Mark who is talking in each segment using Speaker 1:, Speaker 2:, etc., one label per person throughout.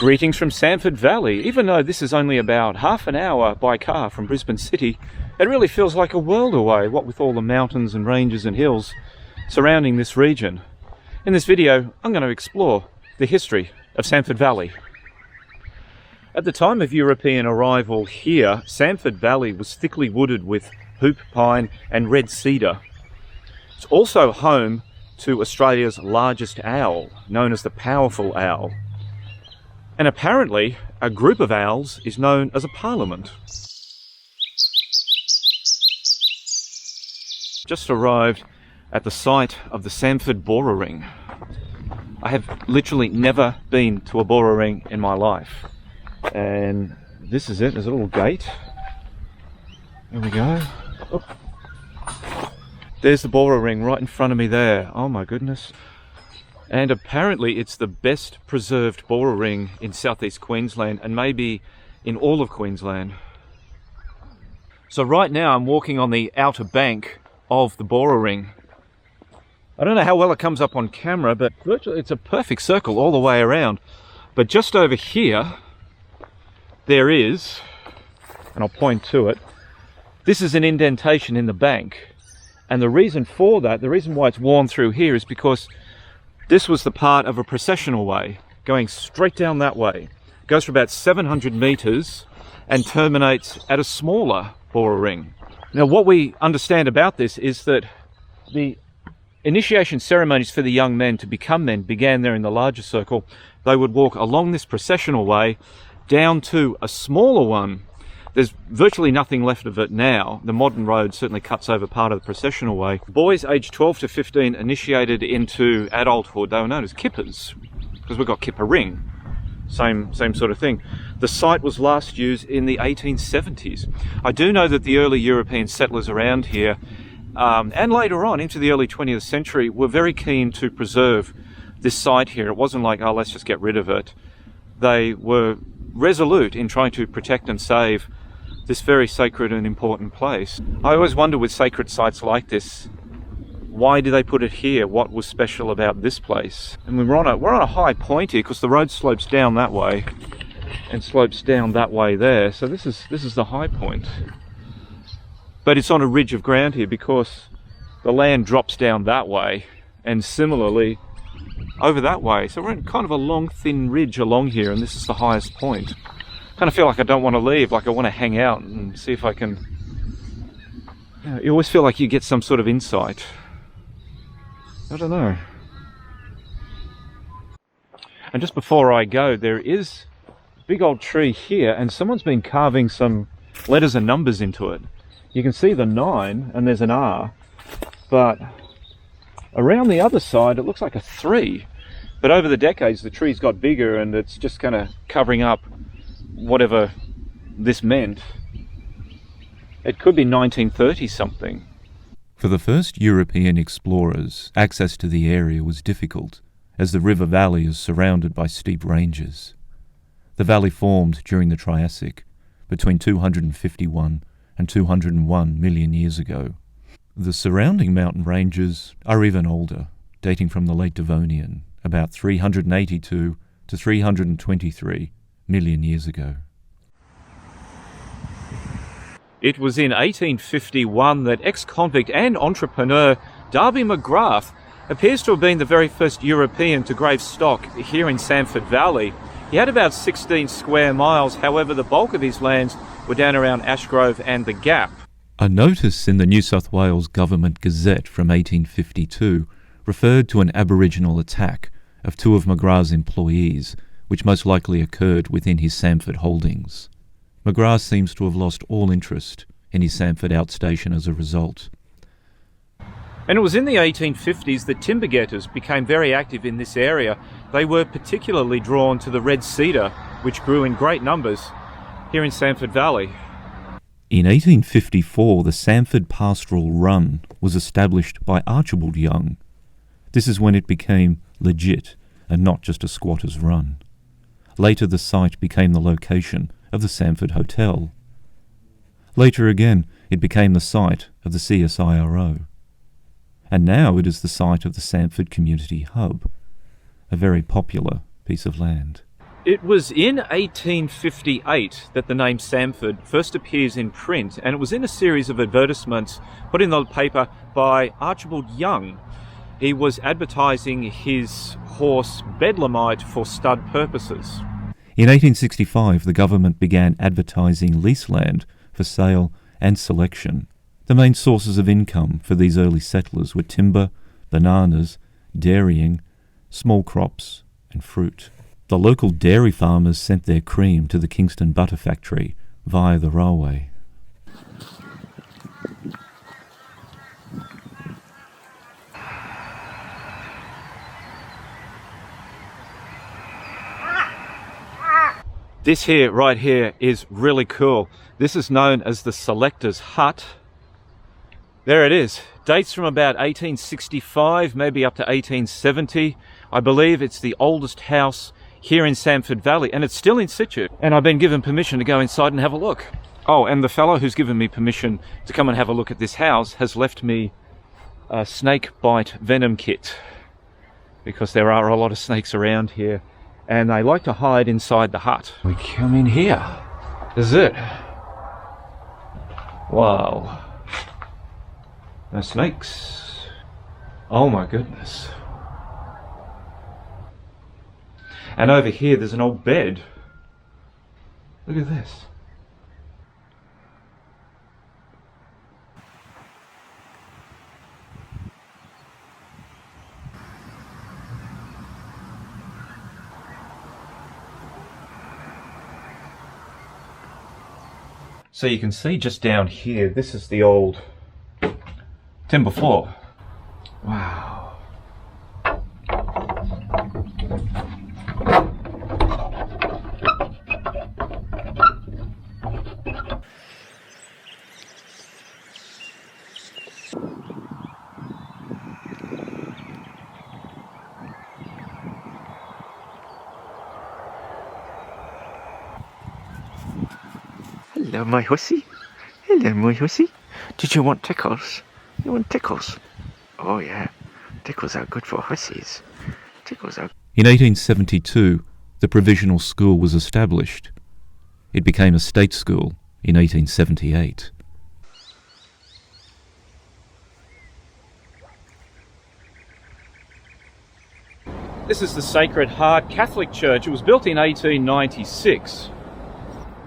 Speaker 1: Greetings from Samford Valley. Even though this is only about half an hour by car from Brisbane City, it really feels like a world away, what with all the mountains and ranges and hills surrounding this region. In this video, I'm going to explore the history of Samford Valley. At the time of European arrival here, Samford Valley was thickly wooded with hoop pine and red cedar. It's also home to Australia's largest owl, known as the powerful owl. And apparently, a group of owls is known as a parliament. Just arrived at the site of the Samford Borer Ring. I have literally never been to a Borer Ring in my life. And this is it, there's a little gate. There we go. Oh. There's the Borer Ring right in front of me there. Oh my goodness. And apparently it's the best preserved Borer Ring in southeast Queensland and maybe in all of Queensland. So right now I'm walking on the outer bank of the Borer Ring. I don't know how well it comes up on camera, but virtually it's a perfect circle all the way around. But just over here, there is, and I'll point to it, this is an indentation in the bank. And the reason for that, the reason why it's worn through here is because this was the part of a processional way going straight down that way. It goes for about 700 meters and terminates at a smaller Borer Ring. Now what we understand about this is that the initiation ceremonies for the young men to become men began there in the larger circle. They would walk along this processional way down to a smaller one. There's virtually nothing left of it now. The modern road certainly cuts over part of the processional way. Boys aged 12 to 15 initiated into adulthood. They were known as kippers because we've got kipper ring. Same sort of thing. The site was last used in the 1870s. I do know that the early European settlers around here and later on into the early 20th century were very keen to preserve this site here. It wasn't like, oh, let's just get rid of it. They were resolute in trying to protect and save this very sacred and important place. I always wonder with sacred sites like this, why do they put it here? What was special about this place? And we're on a high point here because the road slopes down that way and slopes down that way there. So this is the high point. But it's on a ridge of ground here because the land drops down that way and similarly over that way. So we're in kind of a long thin ridge along here and this is the highest point. I kind of feel like I don't want to leave, like I want to hang out and see if I can... You always feel like you get some sort of insight. I don't know. And just before I go, there is a big old tree here and someone's been carving some letters and numbers into it. You can see the 9 and there's an R, but around the other side it looks like a 3. But over the decades the tree's got bigger and it's just kind of covering up whatever this meant. It could be 1930 something.
Speaker 2: For the first European explorers, access to the area was difficult, as the river valley is surrounded by steep ranges. The valley formed during the Triassic, between 251 and 201 million years ago. The surrounding mountain ranges are even older, dating from the late Devonian, about 382 to 323 million years ago.
Speaker 1: It was in 1851 that ex-convict and entrepreneur Darby McGrath appears to have been the very first European to grave stock here in Samford Valley. He had about 16 square miles, however the bulk of his lands were down around Ashgrove and the Gap.
Speaker 2: A notice in the New South Wales Government Gazette from 1852 referred to an Aboriginal attack of 2 of McGrath's employees, which most likely occurred within his Samford holdings. McGrath seems to have lost all interest in his Samford outstation as a result.
Speaker 1: And it was in the 1850s that timber getters became very active in this area. They were particularly drawn to the red cedar, which grew in great numbers here in Samford Valley.
Speaker 2: In 1854, the Samford Pastoral Run was established by Archibald Young. This is when it became legit and not just a squatter's run. Later the site became the location of the Samford Hotel. Later again, it became the site of the CSIRO. And now it is the site of the Samford Community Hub, a very popular piece of land.
Speaker 1: It was in 1858 that the name Samford first appears in print, and it was in a series of advertisements put in the paper by Archibald Young. He was advertising his horse Bedlamite for stud purposes.
Speaker 2: In 1865, the government began advertising lease land for sale and selection. The main sources of income for these early settlers were timber, bananas, dairying, small crops, and fruit. The local dairy farmers sent their cream to the Kingston Butter Factory via the railway.
Speaker 1: This here, right here, is really cool. This is known as the Selector's Hut. There it is. Dates from about 1865, maybe up to 1870. I believe it's the oldest house here in Samford Valley, and it's still in situ. And I've been given permission to go inside and have a look. Oh, and the fellow who's given me permission to come and have a look at this house has left me a snake bite venom kit, because there are a lot of snakes around here, and they like to hide inside the hut. We come in here. This is it. Wow. No snakes. Oh my goodness. And over here there's an old bed. Look at this. So you can see just down here, this is the old timber floor. Wow. Hello, my hussy. Hello, my hussy. Did you want tickles? You want tickles? Oh yeah, tickles are good for hussies. Tickles are...
Speaker 2: In 1872, the provisional school was established. It became a state school in 1878.
Speaker 1: This is the Sacred Heart Catholic Church. It was built in 1896.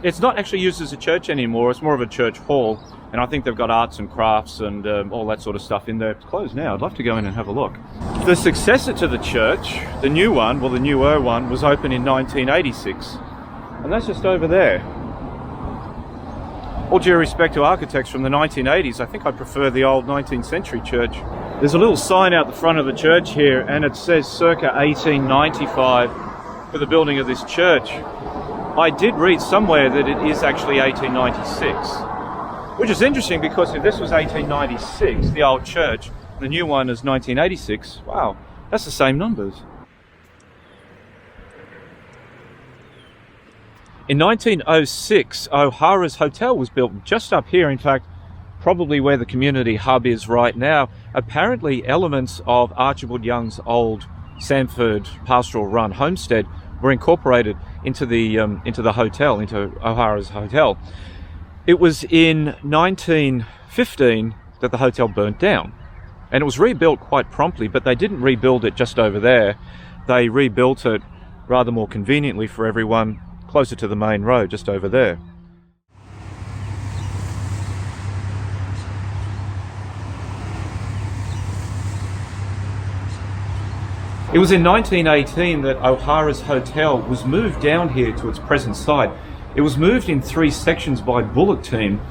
Speaker 1: It's not actually used as a church anymore. It's more of a church hall, and I think they've got arts and crafts and all that sort of stuff in there. It's closed now. I'd love to go in and have a look. The successor to the church, the new one, well, the newer one, was opened in 1986, and that's just over there. All due respect to architects from the 1980s, I think I prefer the old 19th century church. There's a little sign out the front of the church here, and it says circa 1895 for the building of this church. I did read somewhere that it is actually 1896, which is interesting because if this was 1896, the old church, the new one is 1986, wow, that's the same numbers. In 1906, O'Hara's Hotel was built just up here, in fact, probably where the community hub is right now. Apparently elements of Archibald Young's old Samford pastoral run homestead were incorporated into the hotel, into O'Hara's Hotel. It was in 1915 that the hotel burnt down, and it was rebuilt quite promptly, but they didn't rebuild it just over there. They rebuilt it rather more conveniently for everyone closer to the main road, just over there. It was in 1918 that O'Hara's Hotel was moved down here to its present site. It was moved in 3 sections by Bullock team,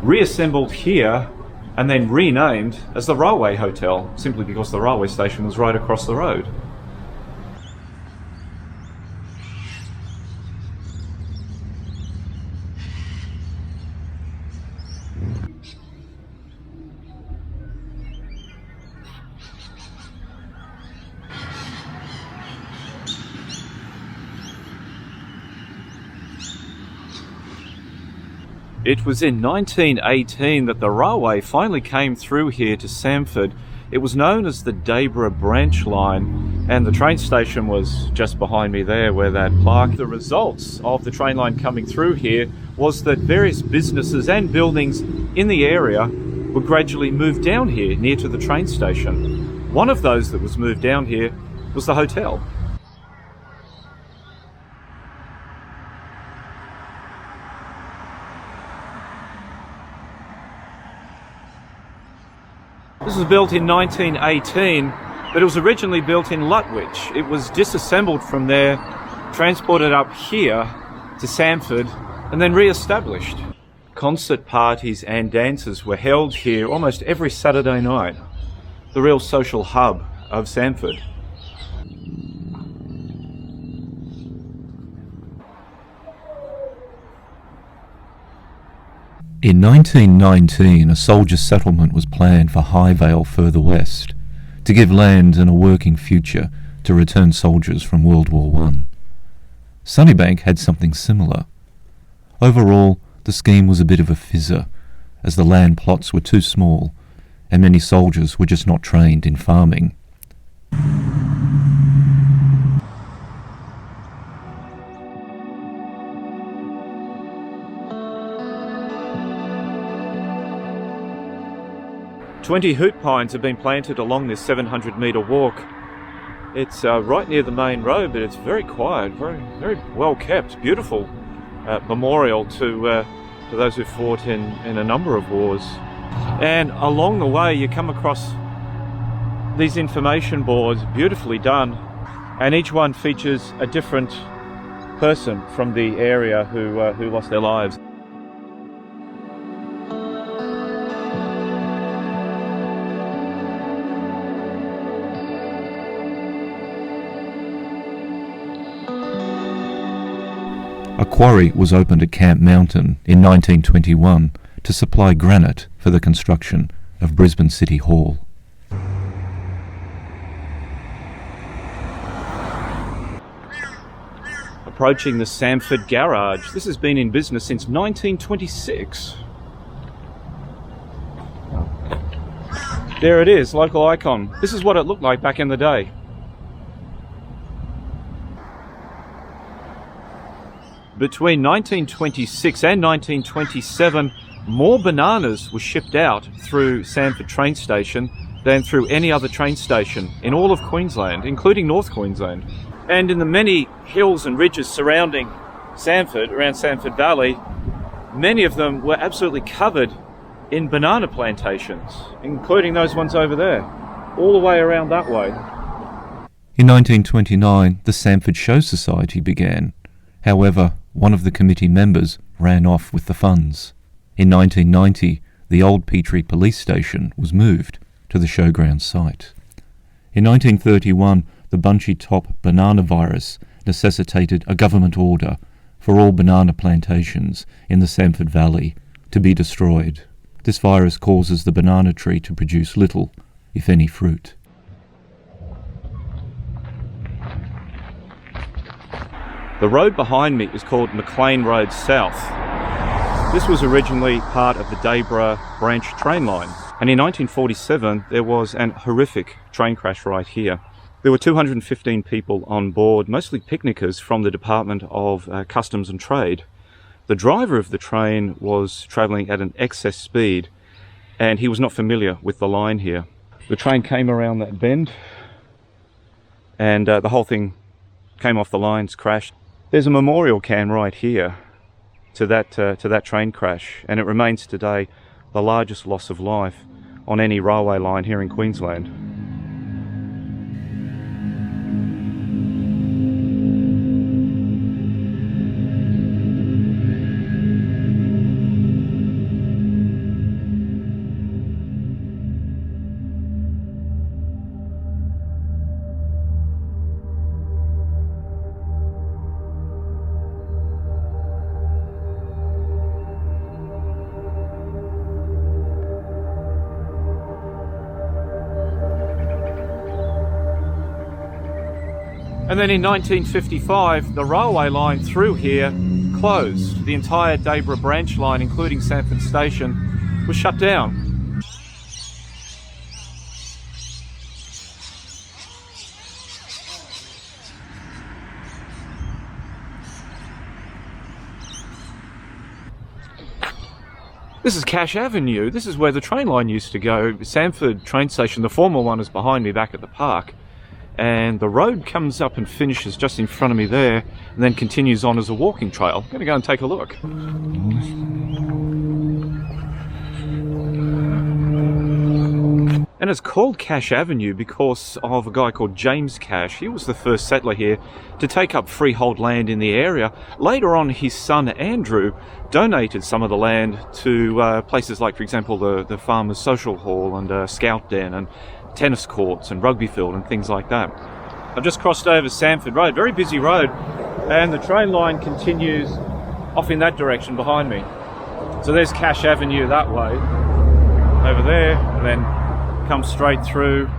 Speaker 1: reassembled here, and then renamed as the Railway Hotel, simply because the railway station was right across the road. It was in 1918 that the railway finally came through here to Samford. It was known as the Debra Branch Line, And the train station was just behind me there, where that plaque. The results of the train line coming through here was that various businesses and buildings in the area were gradually moved down here near to the train station. One of those that was moved down here was the hotel. This was built in 1918, but it was originally built in Lutwyche. It was disassembled from there, transported up here to Samford, and then re-established. Concert parties and dances were held here almost every Saturday night, the real social hub of Samford.
Speaker 2: In 1919, a soldier settlement was planned for Highvale further west, to give land and a working future to return soldiers from World War I. Sunnybank had something similar. Overall, the scheme was a bit of a fizzer, as the land plots were too small, and many soldiers were just not trained in farming.
Speaker 1: "20 hoot pines have been planted along this 700-metre walk. It's right near the main road, but it's very quiet, very well kept, beautiful memorial to those who fought in a number of wars. And along the way you come across these information boards, beautifully done, and each one features a different person from the area who lost their lives.
Speaker 2: A quarry was opened at Camp Mountain in 1921 to supply granite for the construction of Brisbane City Hall.
Speaker 1: Approaching the Samford garage. This has been in business since 1926. There it is, local icon. This is what it looked like back in the day. Between 1926 and 1927, more bananas were shipped out through Samford train station than through any other train station in all of Queensland, including North Queensland. And in the many hills and ridges surrounding Samford, around Samford Valley, many of them were absolutely covered in banana plantations, including those ones over there, all the way around that way.
Speaker 2: In 1929, the Samford Show Society began. However, one of the committee members ran off with the funds. In 1990, the old Petrie police station was moved to the showground site. In 1931, the bunchy-top banana virus necessitated a government order for all banana plantations in the Samford Valley to be destroyed. This virus causes the banana tree to produce little, if any, fruit.
Speaker 1: The road behind me is called McLean Road South. This was originally part of the Debra branch train line, and in 1947 there was an horrific train crash right here. There were 215 people on board, mostly picnickers from the Department of Customs and Trade. The driver of the train was travelling at an excess speed, and he was not familiar with the line here. The train came around that bend, and the whole thing came off the lines, crashed. There's a memorial cairn right here to that train crash, and it remains today the largest loss of life on any railway line here in Queensland. And then in 1955, the railway line through here closed. The entire Debra branch line, including Samford Station, was shut down. This is Cash Avenue. This is where the train line used to go. Samford train station, the former one, is behind me back at the park. And the road comes up and finishes just in front of me there, and then continues on as a walking trail. I'm going to go and take a look. And it's called Cash Avenue because of a guy called James Cash. He was the first settler here to take up freehold land in the area. Later on, his son Andrew donated some of the land to places like, for example, the Farmers Social Hall and Scout Den and tennis courts and rugby field and things like that. I've just crossed over Samford Road, very busy road, and the train line continues off in that direction behind me. So there's Cash Avenue that way, over there, and then comes straight through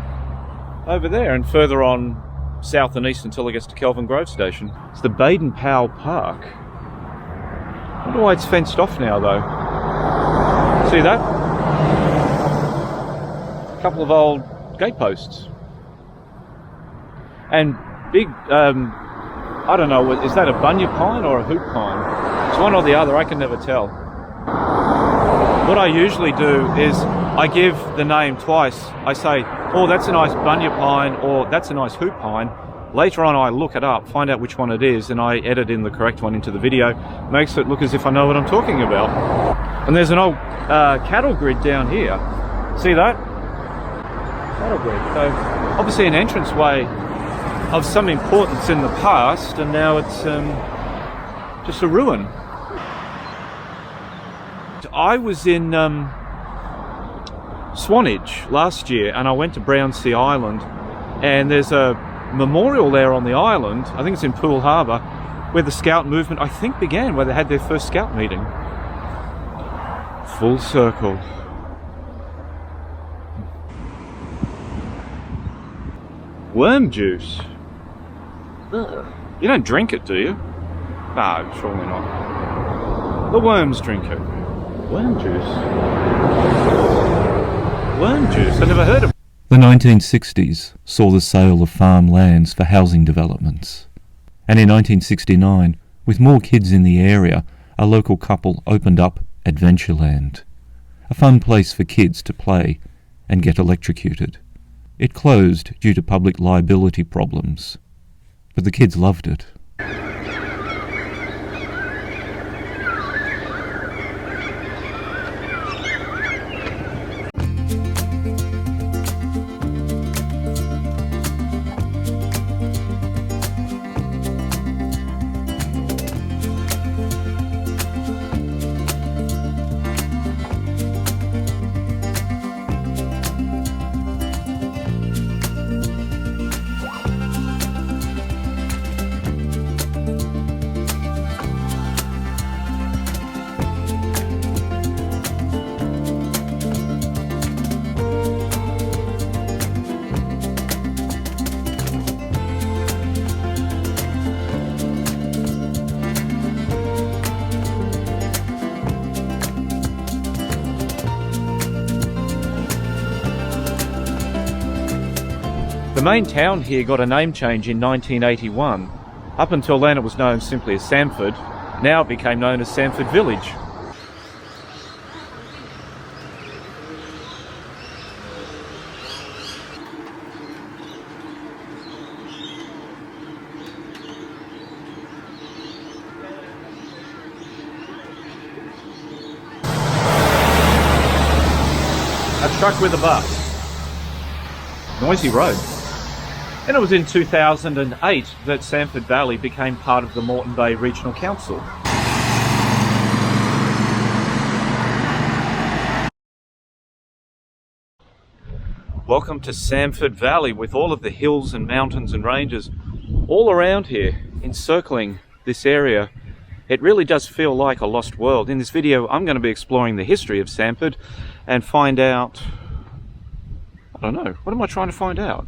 Speaker 1: over there and further on south and east until it gets to Kelvin Grove Station. It's the Baden-Powell Park. I wonder why it's fenced off now though. See that? A couple of old gateposts. And big, I don't know, is that a bunya pine or a hoop pine? It's one or the other, I can never tell. What I usually do is I give the name twice. I say, oh, that's a nice bunya pine, or that's a nice hoop pine. Later on I look it up, find out which one it is, and I edit in the correct one into the video. Makes it look as if I know what I'm talking about. And there's an old cattle grid down here. See that? Cattle grid. So obviously an entranceway of some importance in the past, and now it's just a ruin. I was in Swanage last year, and I went to Brownsea Island, and there's a memorial there on the island, I think it's in Poole Harbour, where the Scout movement, I think, began, where they had their first Scout meeting. Full circle. Worm juice. Ugh. You don't drink it, do you? No, surely not. The worms drink it. Worm juice. Worm juice? I never heard of it.
Speaker 2: The 1960s saw the sale of farm lands for housing developments. And in 1969, with more kids in the area, a local couple opened up Adventureland, a fun place for kids to play and get electrocuted. It closed due to public liability problems, but the kids loved it.
Speaker 1: The main town here got a name change in 1981. Up until then it was known simply as Samford. Now it became known as Samford Village. A truck with a bus. Noisy road. And it was in 2008 that Samford Valley became part of the Moreton Bay Regional Council. Welcome to Samford Valley, with all of the hills and mountains and ranges all around here, encircling this area. It really does feel like a lost world. In this video, I'm going to be exploring the history of Samford and find out, I don't know, what am I trying to find out?